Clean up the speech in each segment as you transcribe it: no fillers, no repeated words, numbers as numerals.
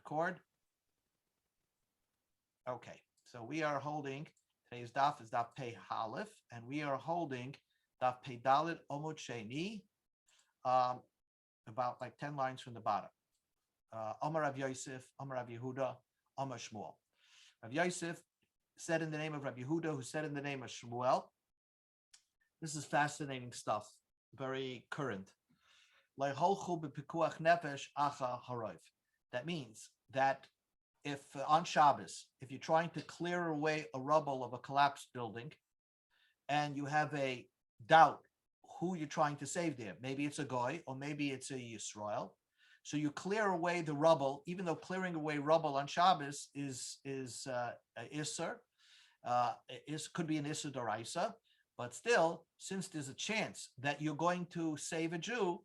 record? Okay, so we are holding, today's daf is daf Pei Halif, and we are holding daf Pei Dalet Omud Sheni, about like 10 lines from the bottom. Amar Rav Yosef, Amar Rav Yehuda, Amar Shmuel. Rav Yosef said in the name of Rav Yehuda, who said in the name of Shmuel. This is fascinating stuff, very current. That means that if on Shabbos, if you're trying to clear away a rubble of a collapsed building and you have a doubt who you're trying to save there, maybe it's a goy or maybe it's a Yisrael, so you clear away the rubble, even though clearing away rubble on Shabbos is Isser, could be an Isser Doraisa, but still, since there's a chance that you're going to save a Jew,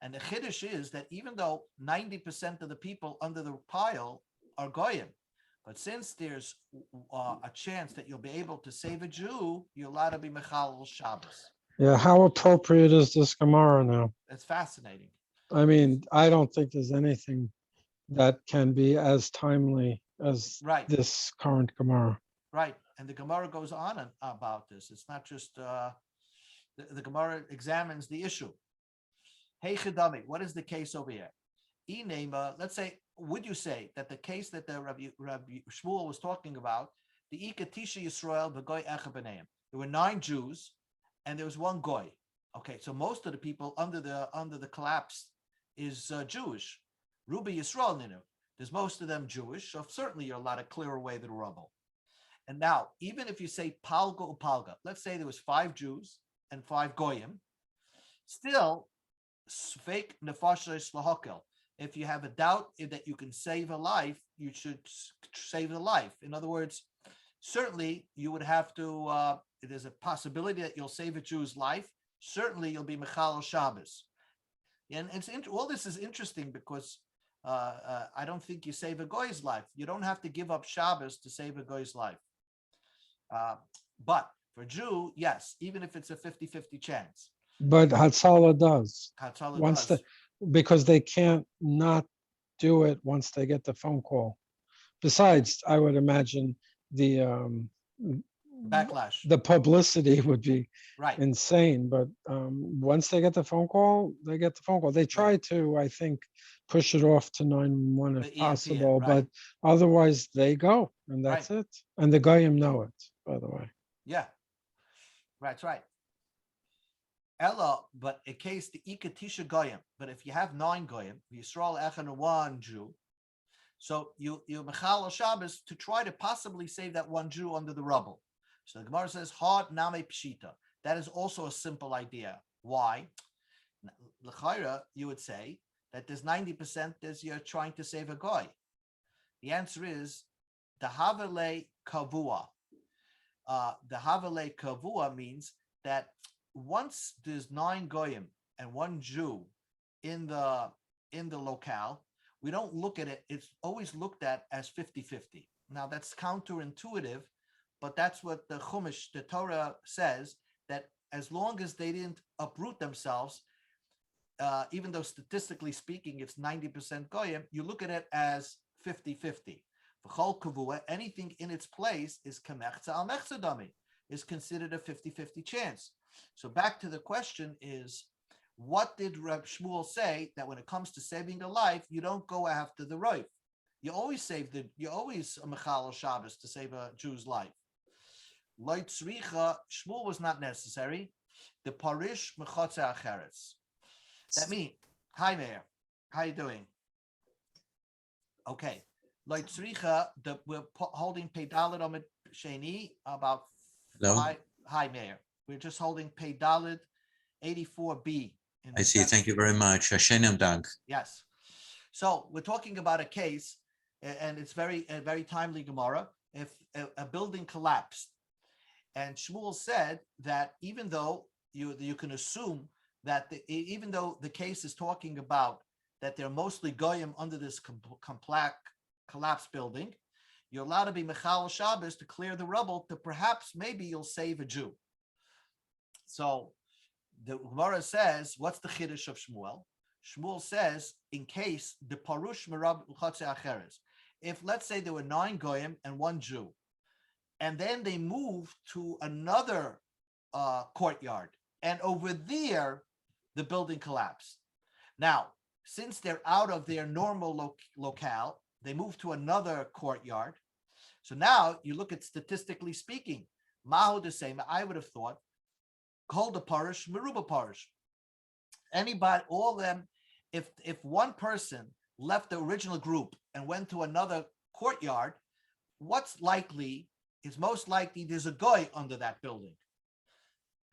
and the chiddush is that even though 90% of the people under the pile are goyim, but since there's a chance that you'll be able to save a Jew, you're allowed to be mechalel Shabbos. Yeah, how appropriate is this Gemara now? It's fascinating. I mean, I don't think there's anything that can be as timely as this current Gemara. Right, and the Gemara goes on about this. It's not just the Gemara examines the issue. Hey Chidami, what is the case over here? Let's say, would you say that the case that the Rabbi Shmuel was talking about, the Ikatisha Yisrael v'goy echa b'neim, there were 9 Jews and there was 1 goy. Okay, so most of the people under the collapse is Jewish. Rubi Yisrael ninu. There's most of them Jewish, so certainly you're allowed to clear away the rubble. And now, even if you say palga upalga, let's say there was 5 Jews and 5 goyim, still fake nefashos lahakel. If you have a doubt that you can save a life, you should save the life. In other words, certainly you would have to. There's a possibility that you'll save a Jew's life. Certainly you'll be mechalel Shabbos. And all this is interesting because I don't think you save a goy's life. You don't have to give up Shabbos to save a goy's life. But for a Jew, yes, even if it's a 50-50 chance. But Hatzalah does. Hatzalah does. Because they can't not do it once they get the phone call. Besides, I would imagine the backlash, the publicity would be insane. But once they get the phone call, they get the phone call. They try to, I think, push it off to 911 if possible, but otherwise they go, and that's it. And the goyim know it, by the way. Yeah, that's right. Ella, but in case the ikatisha goyim, but if you have 9 goyim, Yisrael echan 1 Jew, so you mechalel Shabbos to try to possibly save that 1 Jew under the rubble. So the Gemara says hard name pshita. That is also a simple idea. Why? L'chayra, you would say that there's 90% that you're trying to save a goy. The answer is the havale kavua. The havale kavua means that once there's 9 goyim and 1 Jew in the locale, we don't look at it. It's always looked at as 50-50. Now that's counterintuitive, but that's what the Chumash, the Torah says, that as long as they didn't uproot themselves, even though statistically speaking it's 90% goyim, you look at it as 50-50. V'chol kavua, anything in its place is kamechza al mechza dami, is considered a 50-50 chance. So back to the question is, what did Reb Shmuel say that when it comes to saving a life, you don't go after the roif? You always a mechalel Shabbos to save a Jew's life. Loit tzricha, Shmuel was not necessary. The parish mechotze acheretz. That means, hi Mayor, how you doing? Okay. Loit tzricha, we're holding Peidalet Omid Sheni about. Hello. Hi Mayor. We're just holding Pei Dalet 84b. I see. Thank you very much. Hashem Dank. Yes. So we're talking about a case, and it's very timely Gemara. If a building collapsed, and Shmuel said that even though you can assume that even though the case is talking about that they're mostly goyim under this collapsed building, you're allowed to be mechalel Shabbos to clear the rubble to perhaps maybe you'll save a Jew. So the Gemara says, what's the chiddush of Shmuel? Shmuel says, in case the parush merab l'chotze acheres, if let's say there were 9 goyim and 1 Jew, and then they moved to another courtyard, and over there the building collapsed. Now, since they're out of their normal locale, they move to another courtyard. So now you look at statistically speaking, Mahu the same. I would have thought, called the parish, Meruba parish. Anybody, all of them, if one person left the original group and went to another courtyard, what's likely is most likely there's a guy under that building.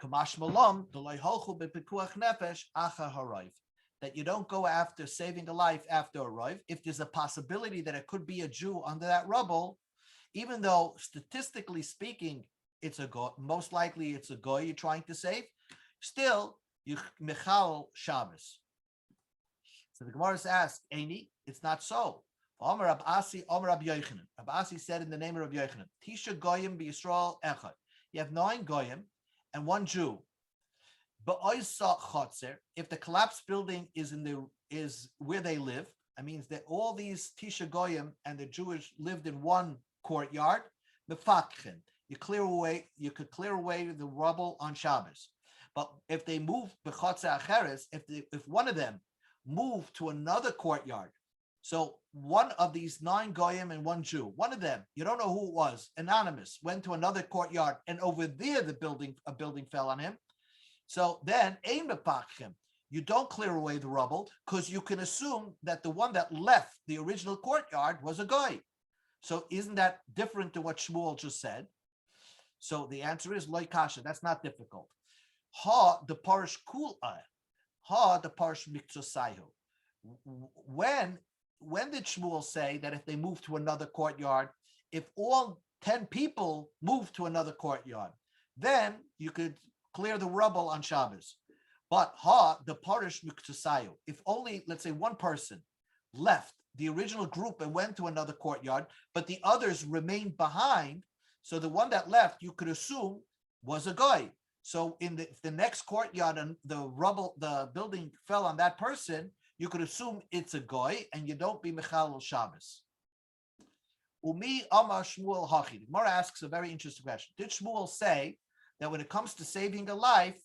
Kamash malam, that you don't go after saving a life after a rive. If there's a possibility that it could be a Jew under that rubble, even though statistically speaking, it's a goy, most likely it's a goy you're trying to save, still you mechal Shabbos. So the Gemara asked, Eini, it's not so. Omer Rab Asi, Omer Rab Yochanan. Rab Asi said in the name of Rab Yochanan, Tisha goyim b'Yisrael echad. You have 9 goyim and 1 Jew. But if the collapsed building is where they live, that means that all these Tisha Goyim and the Jewish lived in one courtyard. You could clear away the rubble on Shabbos. But if they move if one of them moved to another courtyard, so one of these 9 Goyim and 1 Jew, one of them, you don't know who it was, anonymous, went to another courtyard, and over there a building fell on him. So then, you don't clear away the rubble because you can assume that the one that left the original courtyard was a guy. So isn't that different to what Shmuel just said? So the answer is loy kasha. That's not difficult. Ha the parish kul ha the parish mikzosayu. When did Shmuel say that if they move to another courtyard, if all 10 people move to another courtyard, then you could clear the rubble on Shabbos? But the parish miktusayu, if only, let's say, one person left the original group and went to another courtyard, but the others remained behind, so the one that left, you could assume, was a guy. So in the next courtyard and the building fell on that person, you could assume it's a guy, and you don't be mechal Shabbos. Umi Amar Shmuel Hachi. The Gemara asks a very interesting question. Did Shmuel say that when it comes to saving a life,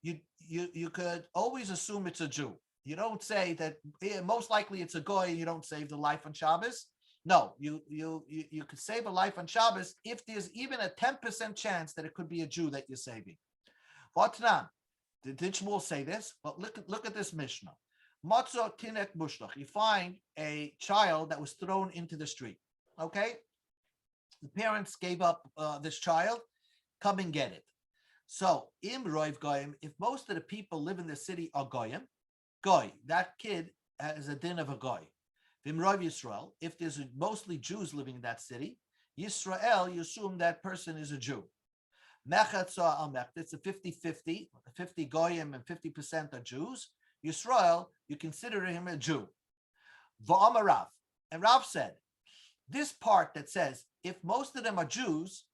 you could always assume it's a Jew? You don't say that most likely it's a goy and you don't save the life on Shabbos. No, you could save a life on Shabbos if there's even a 10% chance that it could be a Jew that you're saving. Vatnan, did Shmuel say this? But look at this Mishnah. Matzo tinek mushlach. You find a child that was thrown into the street. Okay, the parents gave up this child. Come and get it. So, im roiv goyim, if most of the people live in the city are goyim, goy, that kid has a din of a goy. Vim roiv Yisrael, if there's mostly Jews living in that city, Yisrael, you assume that person is a Jew. Mechatza al mech, it's a 50-50, 50 goyim and 50% are Jews. Yisrael, you consider him a Jew. Va'amar Rav, and Rav said, this part that says, if most of them are Jews,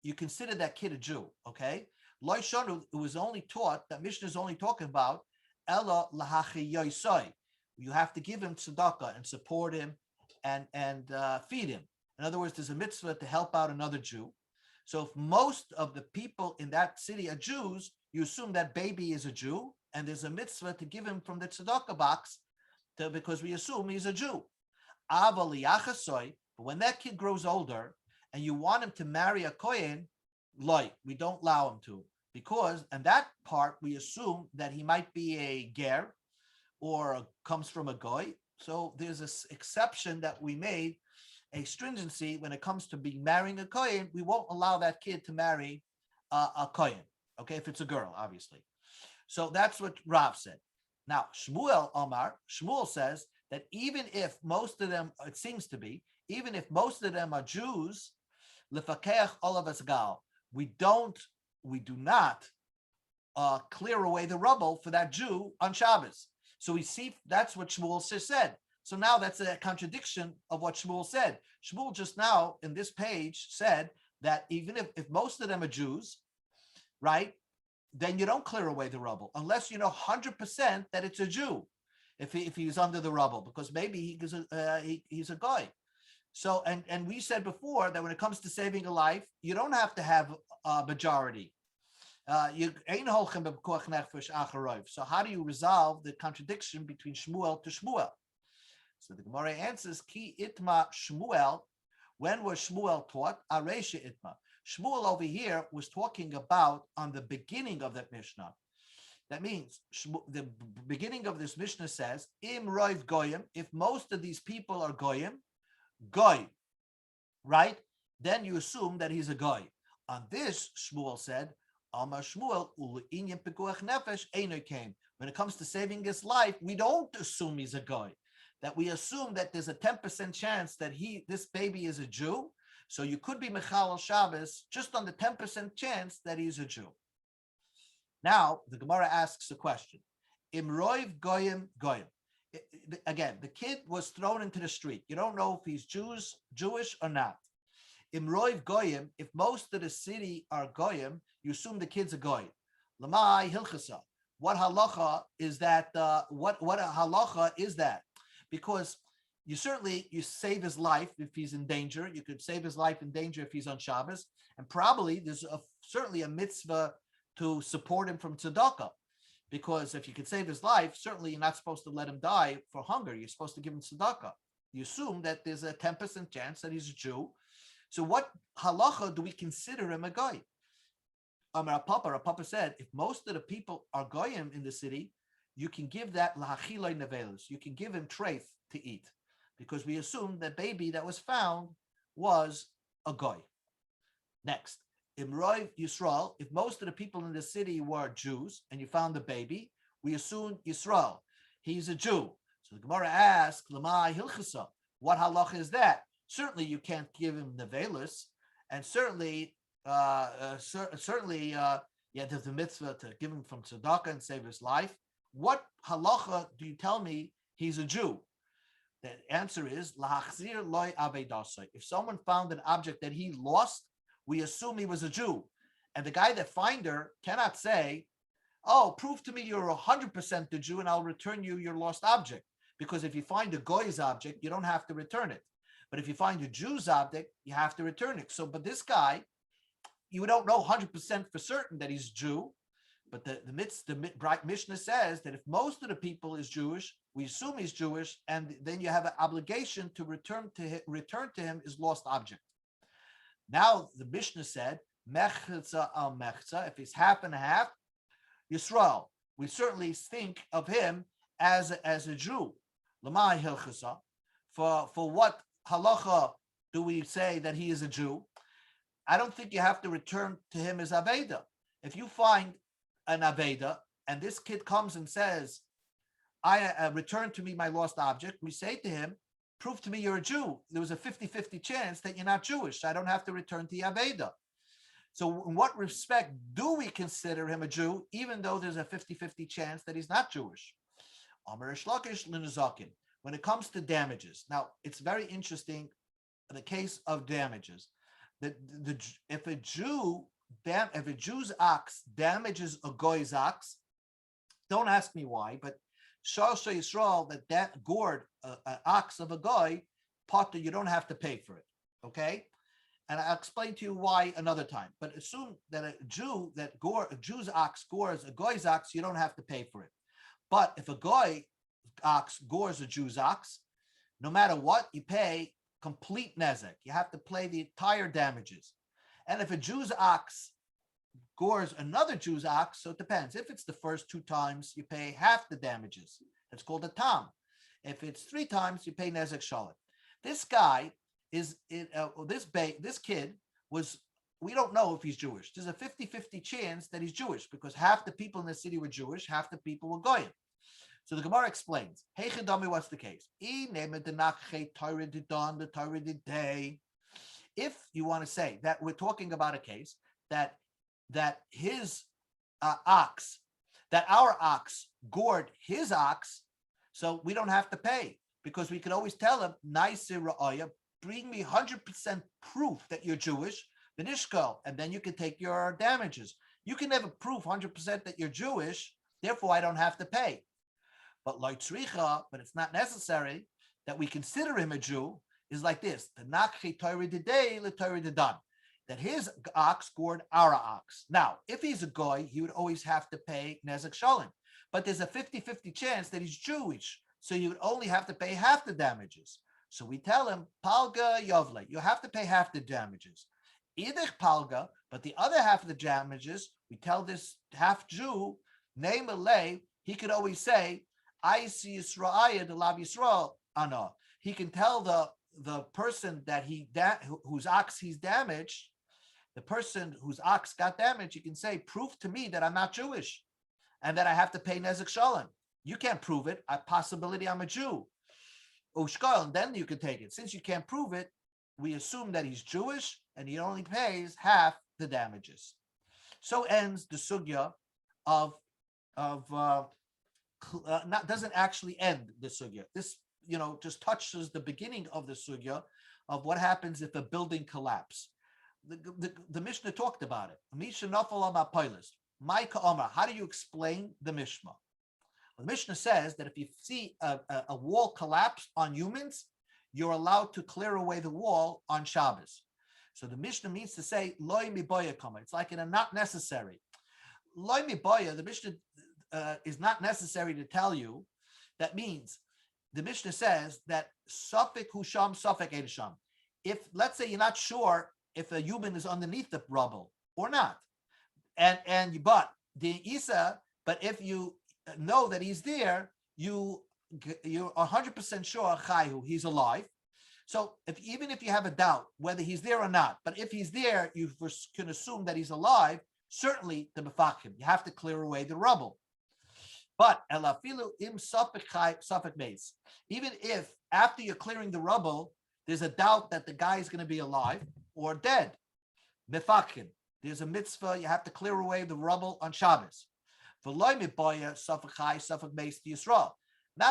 you consider that kid a Jew, okay? Loi Shonu, it was only taught, that Mishnah is only talking about, Ella lahachi yoisoi. You have to give him tzedakah and support him and feed him. In other words, there's a mitzvah to help out another Jew. So if most of the people in that city are Jews, you assume that baby is a Jew, and there's a mitzvah to give him from the tzedakah box because we assume he's a Jew. Ava liyachasoi, but when that kid grows older and you want him to marry a kohen, we don't allow him to, because and that part we assume that he might be a ger or comes from a goy. So there's this exception that we made, a stringency when it comes to be marrying a kohen. We won't allow that kid to marry a kohen. Okay, if it's a girl, obviously. So that's what Rav said. Now Shmuel says that even if most of them, it seems to be, even if most of them are Jews, lefakeach olav asgal, we do not clear away the rubble for that Jew on Shabbos. So we see that's what Shmuel said. So now that's a contradiction of what Shmuel said. Shmuel just now in this page said that even if most of them are Jews, right, then you don't clear away the rubble unless you know 100% that it's a Jew. if he's under the rubble, because maybe he's a guy. So and we said before that when it comes to saving a life, you don't have to have a majority. So how do you resolve the contradiction between Shmuel to Shmuel? So the Gemara answers, Ki itma Shmuel. When was Shmuel taught? Aresha itma. Shmuel over here was talking about on the beginning of that Mishnah. That means the beginning of this Mishnah says, Im roiv goyim, if most of these people are goyim, goy, right? Then you assume that he's a goy. On this, Shmuel said, Amar Shmuel, u'inyan pekuach nefesh eino came. When it comes to saving his life, we don't assume he's a goy. That we assume that there's a 10% chance that this baby is a Jew. So you could be Mechal Shabbos just on the 10% chance that he's a Jew. Now, the Gemara asks a question. Imroiv goyim goyim. Again, the kid was thrown into the street. You don't know if he's Jewish or not. Imroiv goyim, if most of the city are goyim, you assume the kid's a goy. Lamai hilchasa. What halacha is that? What halacha is that? Because you save his life if he's in danger. You could save his life in danger if he's on Shabbos. And probably there's certainly a mitzvah to support him from tzedakah. Because if you could save his life, certainly you're not supposed to let him die for hunger. You're supposed to give him tzedakah. You assume that there's a 10% chance that he's a Jew. So what halacha do we consider him a guy? Our Papa said, if most of the people are goyim in the city, you can give that lahachiloi nevelus. You can give him treif to eat, because we assume that baby that was found was a goy. Next, imroiv Yisrael. If most of the people in the city were Jews and you found the baby, we assume Yisrael, he's a Jew. So the Gemara asks, Lamai hilchasa. What halacha is that? Certainly you can't give him nevelus, and certainly there's a mitzvah to give him from tzedakah and save his life. What halacha do you tell me he's a Jew? The answer is lahachzir loy avedasai. If someone found an object that he lost, we assume he was a Jew, and the guy that finder cannot say, "Oh, prove to me you're 100% the Jew, and I'll return you your lost object." Because if you find a goy's object, you don't have to return it. But if you find a Jew's object, you have to return it. So, but this guy, you don't know 100% for certain that he's Jew. But the Mishnah says that if most of the people is Jewish, we assume he's Jewish, and then you have an obligation to return to him his lost object. Now the Mishnah said, mechza al mechza, if he's half and half, Yisrael, we certainly think of him as a Jew. Lamai hilchasa. For what halacha do we say that he is a Jew? I don't think you have to return to him as Aveda. If you find an Aveda and this kid comes and says, I return to me my lost object, we say to him, prove to me you're a Jew. There was a 50-50 chance that you're not Jewish. So I don't have to return to the Aveda. So in what respect do we consider him a Jew, even though there's a 50-50 chance that he's not Jewish? When it comes to damages. Now, it's very interesting in the case of damages. If a Jew's ox damages a goy's ox, don't ask me why, but Shasha Yisrael, that gored an ox of a goy, potter, you don't have to pay for it. Okay? And I'll explain to you why another time. But assume that a Jew's ox gores a goy's ox, you don't have to pay for it. But if a goy ox gores a Jew's ox, no matter what, you pay complete nezek. You have to pay the entire damages. And if a Jew's ox gores another Jew's ox, so it depends. If it's the first 2 times, you pay half the damages. It's called a tam. If it's 3 times, you pay nezek shalit. This guy is this kid was. We don't know if he's Jewish. There's a 50-50 chance that he's Jewish because half the people in the city were Jewish, half the people were goyim. So the Gemara explains, hey Chidami, what's the case? If you want to say that we're talking about a case that his ox, that our ox gored his ox, so we don't have to pay because we could always tell him, bring me 100% proof that you're Jewish, Benishko, and then you can take your damages. You can never prove 100% that you're Jewish, therefore I don't have to pay. But like tzricha, but it's not necessary that we consider him a Jew, is like this: the nakchi Torah today, the Torah done. That his ox gored our ox. Now, if he's a goy, he would always have to pay nezek shalim. But there's a 50-50 chance that he's Jewish, so you would only have to pay half the damages. So we tell him, palga yovle, you have to pay half the damages. Idich palga, but the other half of the damages, we tell this half Jew, name a he could always say, I see Yisrael, the Lav Yisrael, Ana. He can tell the person that whose ox he's damaged, the person whose ox got damaged, you can say, prove to me that I'm not Jewish and that I have to pay nezek shalom. You can't prove it. A possibility I'm a Jew. Ushkal, and then you can take it. Since you can't prove it, we assume that he's Jewish and he only pays half the damages. So ends the sugya doesn't actually end the sugya. This, just touches the beginning of the sugya of what happens if a building collapses. The Mishnah talked about it. Mishnah nafal about pilas. Maika Omar. How do you explain the Mishnah? The Mishnah says that if you see a wall collapse on humans, you're allowed to clear away the wall on Shabbos. So the Mishnah means to say loy miboya kama. It's like in a not necessary. Loy miboya. The Mishnah is not necessary to tell you. That means the Mishnah says that safek husham safek ein sham. If let's say you're not sure if a human is underneath the rubble or not, but if you know that he's there, you're 100% sure he's alive. So even if you have a doubt whether he's there or not, but if he's there, you can assume that he's alive. Certainly the mefakim, you have to clear away the rubble. But even if after you're clearing the rubble, there's a doubt that the guy is going to be alive or dead, mefakim, there's a mitzvah, you have to clear away the rubble on Shabbos. Not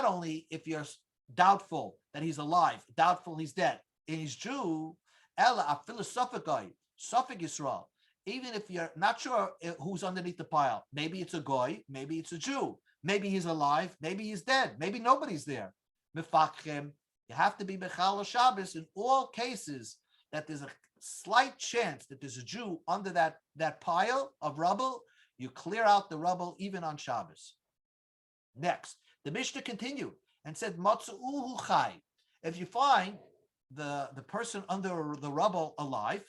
only if you're doubtful that he's alive, doubtful he's dead, and he's Jew, Yisrael. Even if you're not sure who's underneath the pile, maybe it's a goy, maybe it's a Jew, maybe he's alive, maybe he's dead, maybe nobody's there. Mefakhem, you have to be Bechal Shabbos in all cases that there's a slight chance that there's a Jew under that pile of rubble. You clear out the rubble even on Shabbos. Next, the Mishnah continued and said, Matzu'uhu chai. If you find the person under the rubble alive,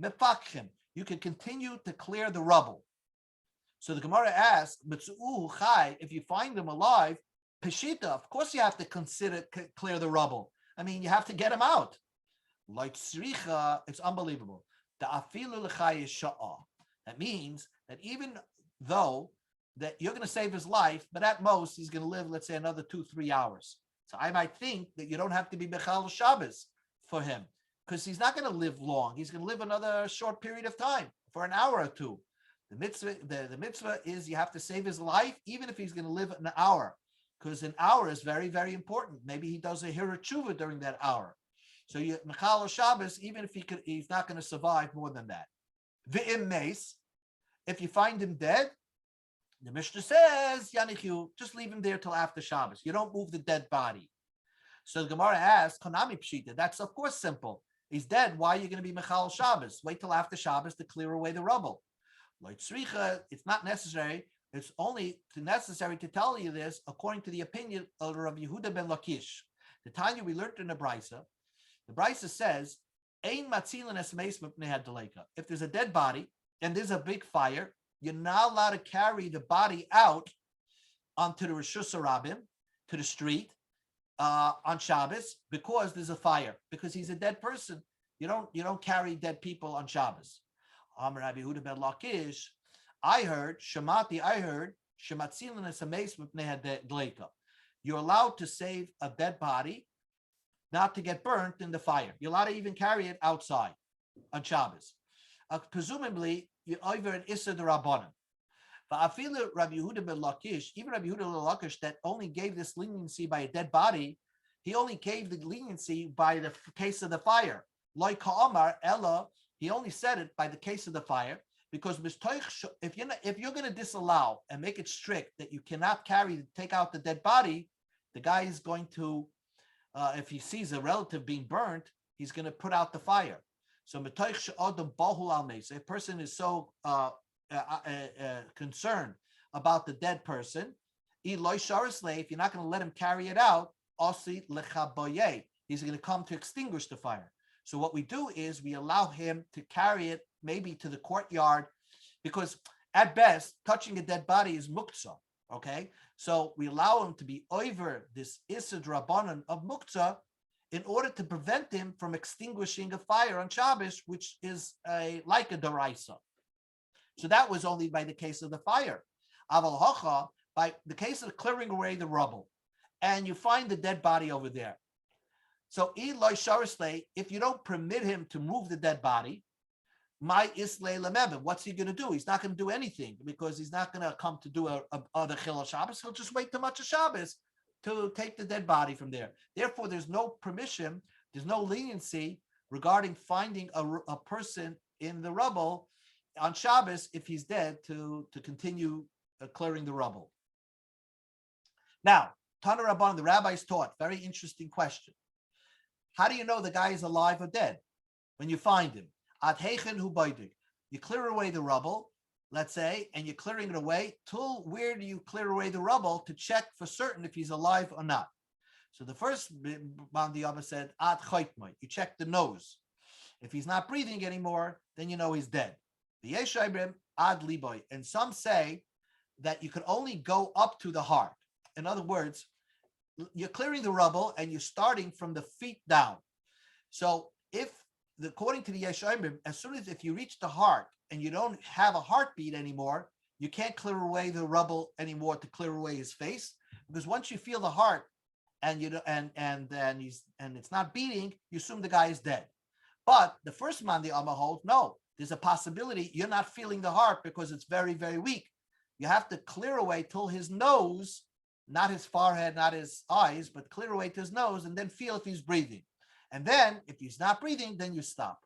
mefakhem, you can continue to clear the rubble. So the Gemara asks, Matzu'uhu chai, if you find him alive, Peshita, of course you have to clear the rubble. I mean, you have to get him out. Like tzricha, it's unbelievable. The afilu l'chai is sha'ah. That means that even though that you're going to save his life, but at most he's going to live, let's say, another 2-3 hours. So I might think that you don't have to be Bechal Shabbos for him, because he's not going to live long. He's going to live another short period of time, for an hour or two. The mitzvah is you have to save his life, even if he's going to live an hour, because an hour is very, very important. Maybe he does a Hira Tshuva during that hour. So you Bechal Shabbos, even if he's not going to survive more than that. V'im meis, if you find him dead, the Mishnah says, Yanichu, just leave him there till after Shabbos. You don't move the dead body. So the Gemara asks, Konami Pshita, that's of course simple. He's dead. Why are you going to be Mechal Shabbos? Wait till after Shabbos to clear away the rubble. Like Tzricha, it's not necessary. It's only necessary to tell you this according to the opinion of Rabbi Yehuda ben Lakish. The Tanya we learned in the Brisa says, Ein matzilin es meis mipnei hadaleka. If there's a dead body and there's a big fire, you're not allowed to carry the body out onto the Rishus Harabim, to the street on Shabbos, because there's a fire, because he's a dead person. You don't carry dead people on Shabbos. Rabbi Yehuda ben Lakish, I heard Shematzilin es meis mipnei hadaleka. You're allowed to save a dead body not to get burnt in the fire. You're allowed to even carry it outside on Shabbos. Presumably, you're over an Issa D'Rabbanan. But I feel that Rabbi Yehuda ben Lakish, even Rabbi Yehuda ben Lakish, that only gave this leniency by a dead body, he only gave the leniency by the case of the fire. Like Ka'amar, Ella, he only said it by the case of the fire. because if you're going to disallow and make it strict that you cannot take out the dead body, the guy is going to, if he sees a relative being burnt, he's going to put out the fire. So a person is so concerned about the dead person, if you're not going to let him carry it out, he's going to come to extinguish the fire. So what we do is we allow him to carry it maybe to the courtyard, because at best, touching a dead body is muktzah, okay? So we allow him to be over this Issur Rabbanan of muktzah in order to prevent him from extinguishing a fire on Shabbos, which is like a deraisa. So that was only by the case of the fire. Aval Hacha, by the case of clearing away the rubble, and you find the dead body over there. So if you don't permit him to move the dead body, what's he going to do? He's not going to do anything, because he's not going to come to do the Chilul Shabbos. He'll just wait till Motzei Shabbos to take the dead body from there. Therefore, there's no permission, there's no leniency regarding finding a person in the rubble on Shabbos if he's dead to continue clearing the rubble. Now, Tana Rabban, the rabbis taught, very interesting question. How do you know the guy is alive or dead? When you find him. You clear away the rubble, let's say, and you're clearing it away. Till where do you clear away the rubble to check for certain if he's alive or not? So the first Bandi Abba said, Ad chaytmai. You check the nose. If he's not breathing anymore, then you know he's dead. The Yeshaibrim, Ad liboy. And some say that you could only go up to the heart. In other words, you're clearing the rubble and you're starting from the feet down. So according to the Yeshaibrim, as soon as if you reach the heart and you don't have a heartbeat anymore, you can't clear away the rubble anymore to clear away his face, because once you feel the heart and it's not beating, you assume the guy is dead. But the first man, the Amma holds, no, there's a possibility you're not feeling the heart because it's very, very weak. You have to clear away till his nose, not his forehead, not his eyes, but clear away to his nose, and then feel if he's breathing. And then if he's not breathing, then you stop.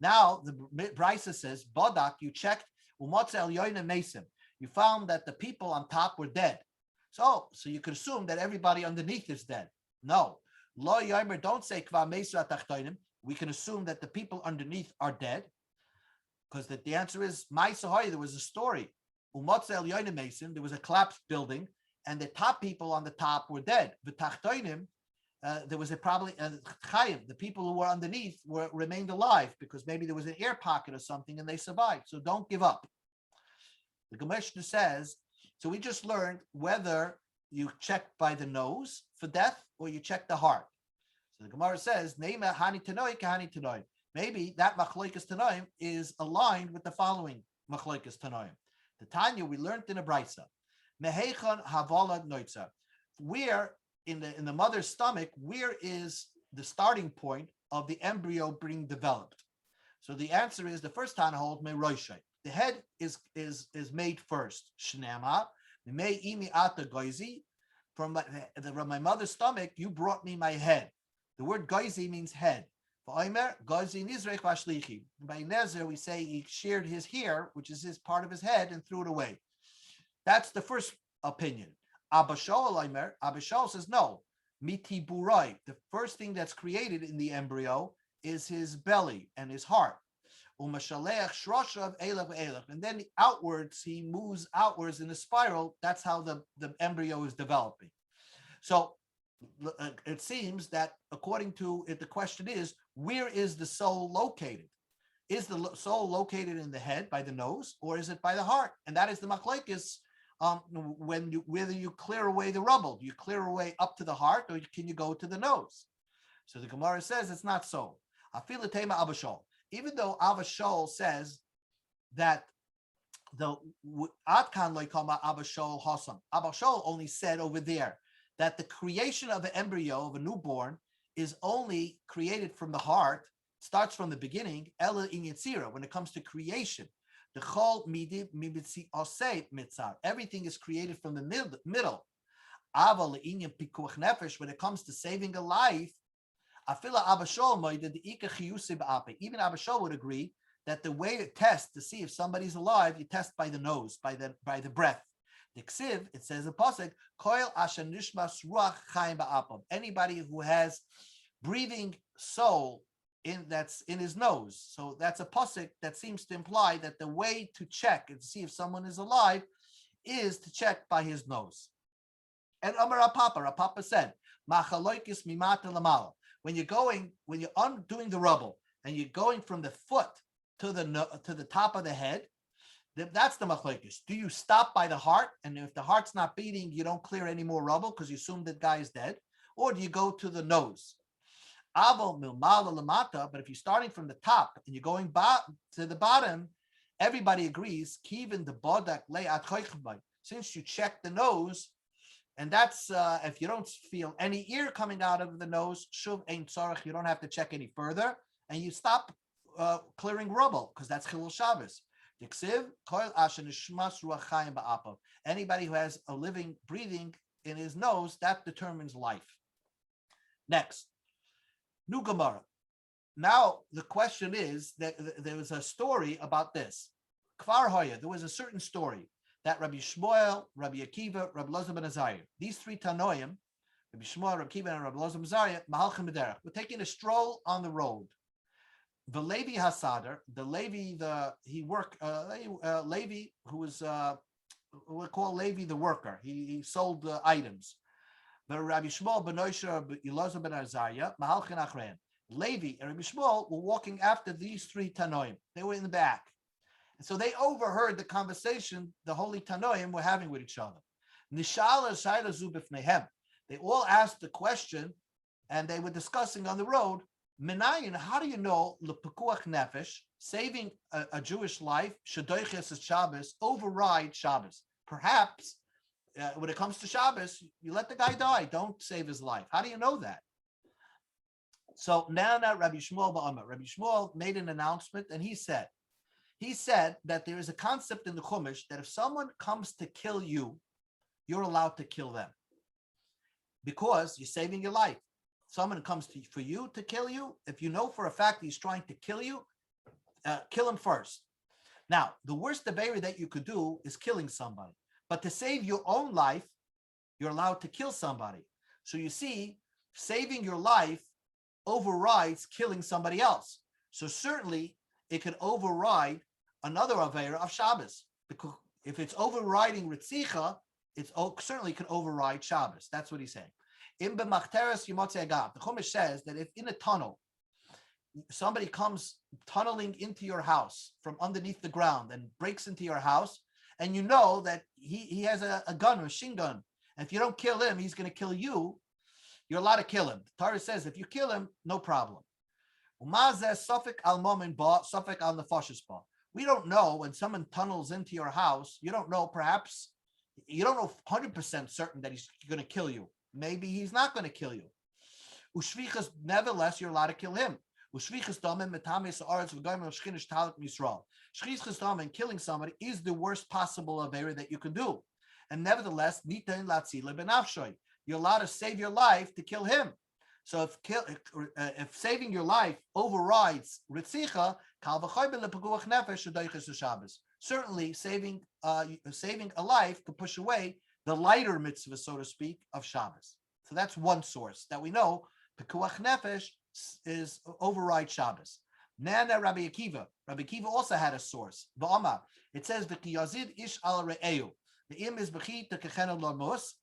Now the Brisa says, Bodak, you checked, you found that the people on top were dead. So you could assume that everybody underneath is dead. No. Lo yomer, don't say kva mesu atachtonim. We can assume that the people underneath are dead, because the answer is Ma'asahoy. There was a story. There was a collapsed building, and the top people on the top were dead. V'tachtonim, there was probably chayim. The people who were underneath remained alive because maybe there was an air pocket or something, and they survived. So don't give up. The Gemara says. So we just learned whether you check by the nose for death or you check the heart. So the Gemara says, maybe that Machloikas Tanoim is aligned with the following Machloikas Tanoim. The Tanya we learned in a Brisa. Mehechan Havala Noitza. Where in the mother's stomach, where is the starting point of the embryo being developed? So the answer is the first Tana holds Meroishay. The head is made first. Shnema, me imi ata goizi. From my mother's stomach, you brought me my head. The word goizi means head. By Nezer, we say he sheared his hair, which is his part of his head, and threw it away. That's the first opinion. Abba Shaul says no. Miti burai. The first thing that's created in the embryo is his belly and his heart. And then outwards, he moves outwards in a spiral. That's how the embryo is developing. So it seems that according to it, the question is, where is the soul located? Is the soul located in the head by the nose, or is it by the heart? And that is the machlokes. Whether you clear away the rubble, do you clear away up to the heart, or can you go to the nose? So the Gemara says it's not so. Even though Abba Shaul says that the Atkan loikama Abba Shaul Hasam, Abba Shaul only said over there that the creation of an embryo of a newborn is only created from the heart, starts from the beginning. Ela in Yetzira, when it comes to creation, the chol midi mibitzi osei mitzar, everything is created from the middle. Aval inyan pikuach nefesh, when it comes to saving a life. Even Abba Shaul would agree that the way to test to see if somebody's alive, you test by the nose, by the breath. The ksiv, it says a pasuk, koil asher nishmas ruach chaim ba'apam. Anybody who has breathing soul that's in his nose. So that's a pasuk that seems to imply that the way to check and see if someone is alive is to check by his nose. And Amar Rapapa said, Machaloikis mimata lamala. When you're undoing the rubble and you're going from the foot to the top of the head, that's the machlokes. Do you stop by the heart? And if the heart's not beating, you don't clear any more rubble because you assume that guy is dead. Or do you go to the nose? Avo milmala lamata. But if you're starting from the top and you're going to the bottom, everybody agrees. Kivin the bodak le'at choichbay. Since you check the nose, and that's if you don't feel any ear coming out of the nose, shuv ein tzarich. You don't have to check any further, and you stop clearing rubble because that's chilul Shabbos. Anybody who has a living breathing in his nose, that determines life. Next, New Gemara. Now the question is that there was a story about this. Kvar Hoya, there was a certain story that Rabbi Shmuel, Rabbi Akiva, Rabbi Elazar ben Azariah, these three Tanoim, Rabbi Shmuel, Rabbi Akiva, and Rabbi Elazar ben Azariah, Mahalchim B'derech, were taking a stroll on the road. The Levi Hasader, the Levi, Levi, who was we call Levi the worker. He sold items. The Rabbi Shmuel ben Nosher, Rabbi Elazar ben Azariah, Mahalchin Achrein. Levi and Rabbi Shmuel were walking after these three Tanoim. They were in the back. And so they overheard the conversation the holy Tanoim were having with each other. They all asked the question, and they were discussing on the road, Menayin, how do you know lepekuach nefesh, saving a Jewish life, shadoiches Shabbos, override Shabbos? Perhaps when it comes to Shabbos, you let the guy die. Don't save his life. How do you know that? So now Rabbi Shmuel Ba'amar. Rabbi Shmuel made an announcement, and he said that there is a concept in the Chumash that if someone comes to kill you, you're allowed to kill them because you're saving your life. Someone comes for you to kill you. If you know for a fact he's trying to kill you, kill him first. Now, the worst debate that you could do is killing somebody. But to save your own life, you're allowed to kill somebody. So you see, saving your life overrides killing somebody else. So certainly it could override another Aveira of Shabbos. Because if it's overriding Ritzicha, it certainly can override Shabbos. That's what he's saying. The Chumash says that if in a tunnel, somebody comes tunneling into your house from underneath the ground and breaks into your house, and you know that he has a gun, a machine gun, and if you don't kill him, he's going to kill you, you're allowed to kill him. The Torah says if you kill him, no problem. We don't know when someone tunnels into your house, you don't know, perhaps, you don't know 100% certain that he's going to kill you. Maybe he's not going to kill you. Nevertheless, you're allowed to kill him. Shchichas dam and killing somebody is the worst possible avera that you can do. And nevertheless, you're allowed to save your life to kill him. So if saving your life overrides Ritzicha, certainly saving a life could push away the lighter mitzvah, so to speak, of Shabbos. So that's one source that we know. Pekuach nefesh is override Shabbos. Nana Rabbi Akiva. Rabbi Akiva also had a source. Ba'amar. It says the yazid ish al re'eu. The im is b'chi tekechenu lamos.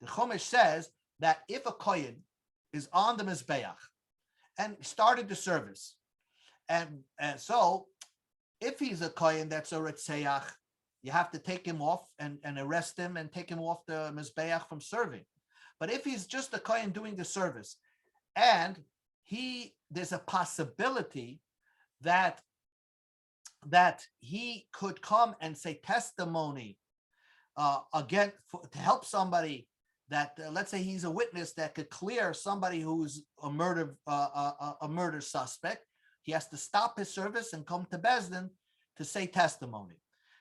The Chumash says that if a kohen is on the mizbeach and started the service, and so if he's a kohen that's a retzeach, you have to take him off and arrest him and take him off the mizbeach from serving. But if he's just a kohen doing the service, and there's a possibility that he could come and say testimony again to help somebody that let's say he's a witness that could clear somebody who's a murder suspect. He has to stop his service and come to Beis Din to say testimony.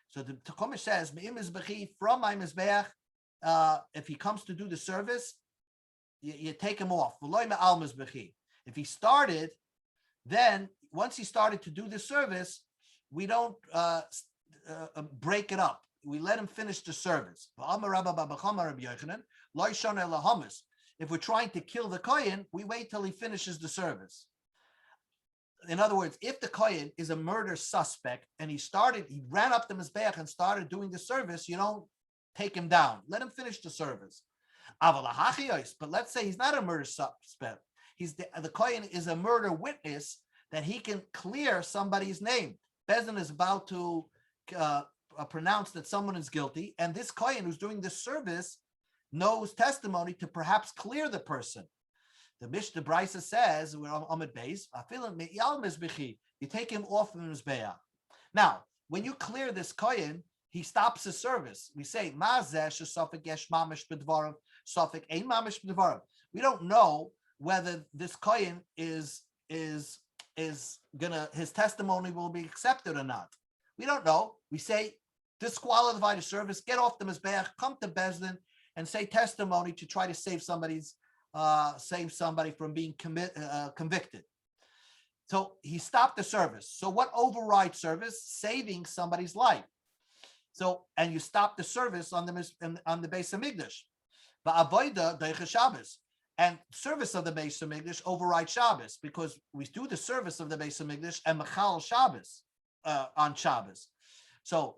So the Chumash says, from my mizbeach, if he comes to do the service, you take him off. If he started, then once he started to do the service, we don't break it up. We let him finish the service. If we're trying to kill the kohen, we wait till he finishes the service. In other words, if the kohen is a murder suspect and he ran up the mizbeach and started doing the service, you don't take him down. Let him finish the service. But let's say he's not a murder suspect. The kohen is a murder witness that he can clear somebody's name. Bezdin is about to pronounce that someone is guilty, and this kohen who's doing this service knows testimony to perhaps clear the person. The Mishnah Brisa says, we're on Amid Beis, you take him off of Mizbeach. Now, when you clear this kohen, he stops his service. We say, we don't know whether this kohen is gonna, his testimony will be accepted or not. We don't know. We say, disqualify the service, get off the Mizbeach, come to Bezdin and say testimony to try to save somebody from being convicted. So he stopped the service. So what overrides service? Saving somebody's life. So, and you stop the service on the Beis Hamikdash. But avoida deicha Shabbos. And service of the Beis Hamikdash overrides Shabbos, because we do the service of the Beis Hamikdash and Machal Shabbos on Shabbos. So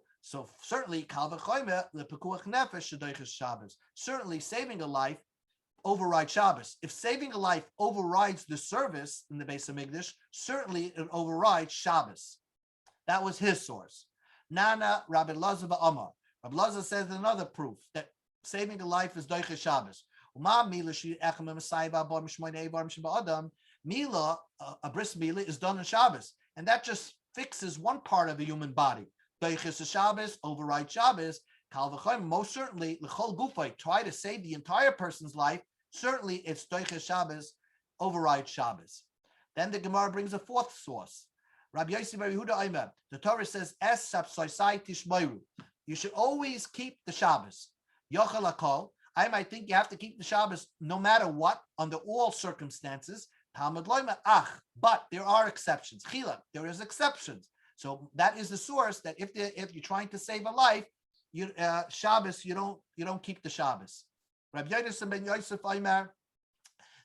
certainly Kal v'chomer lepekuach nefesh shedeicha Shabbos. Certainly saving a life overrides Shabbos. If saving a life overrides the service in the Beis Hamikdash, certainly it overrides Shabbos. That was his source. Nana Rabbi Elazar ba'Amar. Rabbi Elazar says another proof that saving a life is deicha Shabbos. Mila, a bris mila, is done on Shabbos, and that just fixes one part of the human body. Deichas Shabbos overrides Shabbos. Kal v'chomer, most certainly, l'chol gufay, try to save the entire person's life. Certainly, it's deichas Shabbos overrides Shabbos. Then the Gemara brings a fourth source. Rabbi Yossi Bar Yehuda Aimer. The Torah says, "Es sapsoisai tishmoiru." You should always keep the Shabbos. Yochel hakol. I might think you have to keep the Shabbos no matter what, under all circumstances. Talmud loyma ach, but there are exceptions. Chila, there is exceptions. So that is the source that if you're trying to save a life, Shabbos you don't keep the Shabbos. Rabbi Yonasan ben Yosef Aimer.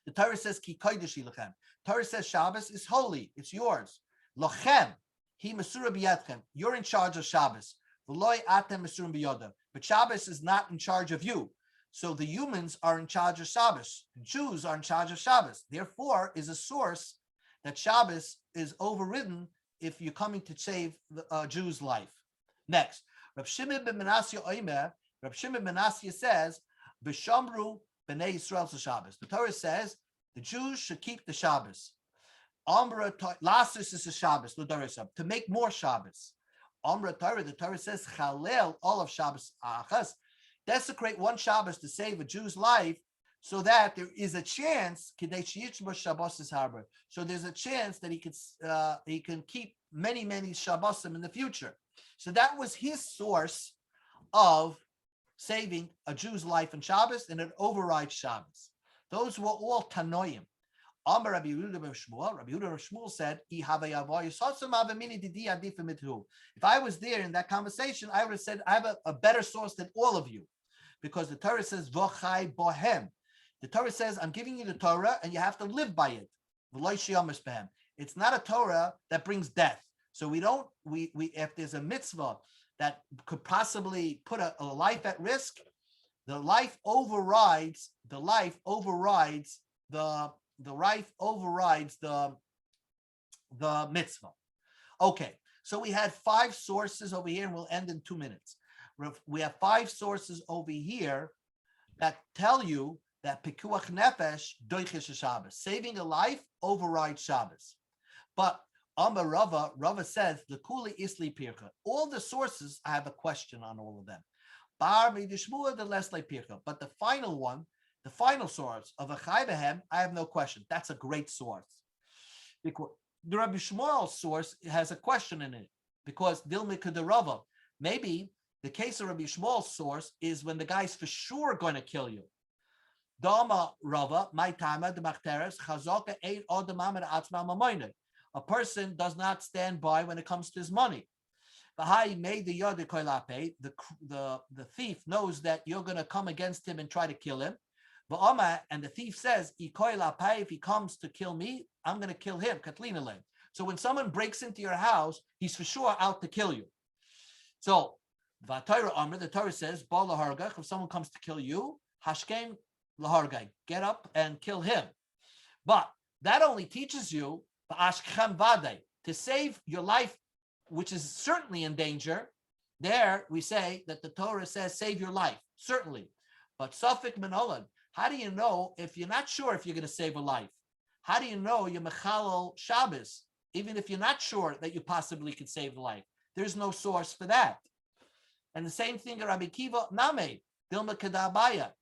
The Torah says ki kodesh lechem. Torah says Shabbos is holy, it's yours. Lochem he mesura biyadchem. You're in charge of Shabbos. V'loy atem mesurim biyodem. But Shabbos is not in charge of you. So the humans are in charge of Shabbos. The Jews are in charge of Shabbos. Therefore, is a source that Shabbos is overridden if you're coming to save the Jew's life. Next, Reb Shimon ben Menashe Oimer. Reb Shimon ben Menashe says, "B'shamru b'nei Yisrael Shabbos." The Torah says the Jews should keep the Shabbos. Amra lasis is a Shabbos to make more Shabbos. Amra Torah, the Torah says chalel all of Shabbos achas. Desecrate one Shabbos to save a Jew's life, so that there is a chance. So there's a chance that he can keep many Shabbosim in the future. So that was his source of saving a Jew's life in Shabbos, and it overrides Shabbos. Those were all Tanoim. Amar Rabbi Yehuda ben Shmuel. Rabbi Yehuda ben Shmuel said, if I was there in that conversation, I would have said, I have a better source than all of you, because the Torah says, V'chai bohem. The Torah says, I'm giving you the Torah, and you have to live by it. It's not a Torah that brings death. So we if there's a mitzvah that could possibly put a life at risk, the life overrides the mitzvah. Okay, so we had 5 sources over here, and we'll end in 2 minutes. We have 5 sources over here that tell you that pikuach nefesh doiches Shabbos, saving a life overrides Shabbos. But Amar Rava says the kuli isli pircha. All the sources, I have a question on all of them. Bar midishmua the lesle pircha. But the final one, the final source of a chai behem, I have no question. That's a great source. Because the Rabbi Shmuel source has a question in it, because dilmika de Rava. Maybe the case of Rabbi Shmuel's source is when the guy's for sure going to kill you. Dama Rava, my tama the machteres chazaka eight odamam atzma mamoined. A person does not stand by when it comes to his money. The thief knows that you're going to come against him and try to kill him. And the thief says, if he comes to kill me, I'm going to kill him. So when someone breaks into your house, he's for sure out to kill you. So the Torah says, if someone comes to kill you, hashkem lahargai, get up and kill him. But that only teaches you to save your life, which is certainly in danger. There we say that the Torah says save your life, certainly. But Safik Menolan, how do you know if you're not sure if you're going to save a life? How do you know you're Mechalal Shabbos, even if you're not sure that you possibly could save a life? There's no source for that. And the same thing, Rabbi Kiva Name, Dilma Kadabaya,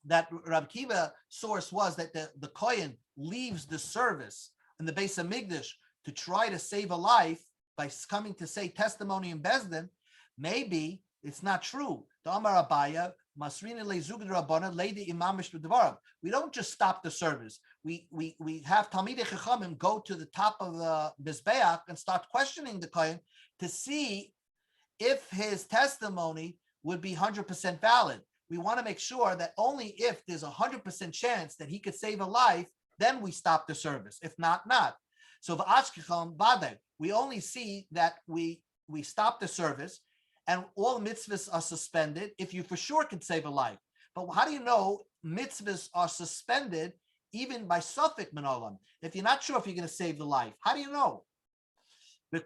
that Rabbi Kiva source was that the Kohen leaves the service in the Beis Hamikdash to try to save a life by coming to say testimony in Bezdin. Maybe it's not true. The Amar Abaya, we don't just stop the service. We have Talmidei Chachamim go to the top of the Mizbeach and start questioning the Kohen to see if his testimony would be 100% valid. We want to make sure that only if there's 100% chance that he could save a life, then we stop the service. If not, not. So we only see that we stop the service and all mitzvahs are suspended if you for sure can save a life. But how do you know mitzvahs are suspended even by Safik Menolam? If you're not sure if you're going to save the life, how do you know?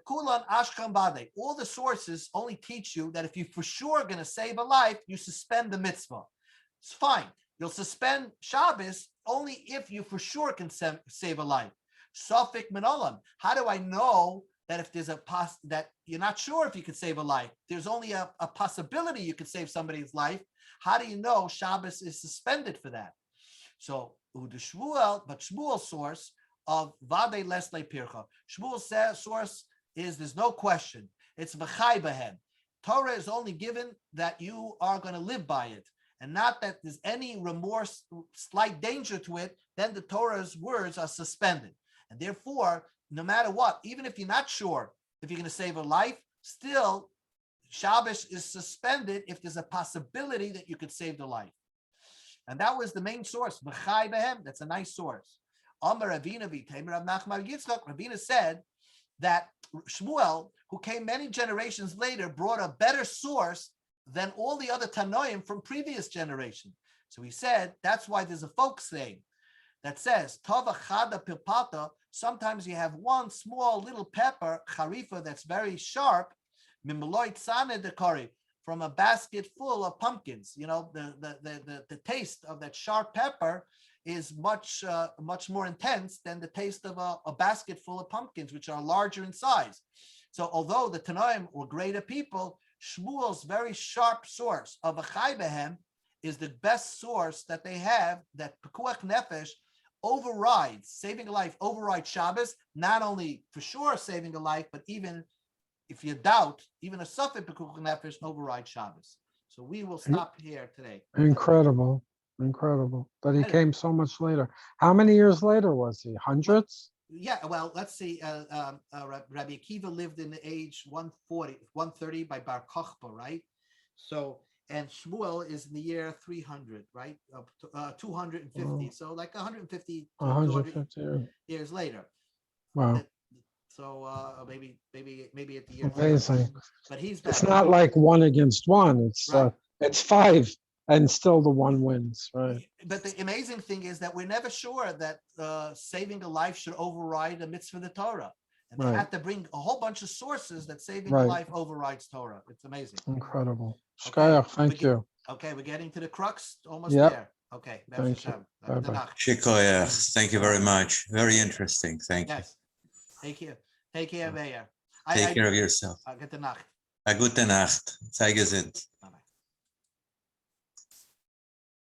All the sources only teach you that if you for sure are going to save a life, you suspend the mitzvah. It's fine. You'll suspend Shabbos only if you for sure can save a life. Safik Menolam. How do I know that if there's that you're not sure if you could save a life? There's only a possibility you could save somebody's life. How do you know Shabbos is suspended for that? So Shmuel's source of Vade Lesle Pircha. Shmuel's source is there's no question. It's V'chai Behem. Torah is only given that you are going to live by it, and not that there's any remorse, slight danger to it, then the Torah's words are suspended. And therefore, no matter what, even if you're not sure if you're going to save a life, still Shabbos is suspended if there's a possibility that you could save the life. And that was the main source. V'chai Behem. That's a nice source. Amar Ravina v'Tamer Rav Nachman Yitzchak. Ravina said that Shmuel, who came many generations later, brought a better source than all the other Tanoim from previous generations. So he said that's why there's a folk saying that says Tova Chada Pilpata. Sometimes you have one small little pepper charifa that's very sharp, Mimloit Sane Dekari, from a basket full of pumpkins. You know, the taste of that sharp pepper is much more intense than the taste of a basket full of pumpkins, which are larger in size. So although the Tanoim were greater people, Shmuel's very sharp source of V'chai Behem is the best source that they have, that Pekuach Nefesh overrides, saving a life overrides Shabbos, not only for sure saving a life, but even if you doubt, even a Safek Pekuach Nefesh overrides Shabbos. So we will stop here today. Incredible. But he came so much later. How many years later was he? Hundreds? Yeah, well, let's see. Rabbi Akiva lived in the age 130 by Bar Kochba, right? So, and Shmuel is in the year 300, right? 250. Wow. So like 150 years later. Wow. So maybe at the year. Amazing. But he's back. It's not like 1 against 1. It's right. It's 5. And still the one wins, right? But the amazing thing is that we're never sure that saving a life should override a mitzvah of the Torah. And they have to bring a whole bunch of sources that saving a life overrides Torah. It's amazing. Incredible. Okay. Thank you. Okay, we're getting to the crux, almost there. Okay. Thank you. Shikoyach. Thank you very much. Very interesting. Thank you. Take care. Take care, Meir. Take care of yourself. Gute Nacht. A gute Nacht. Sei gesund.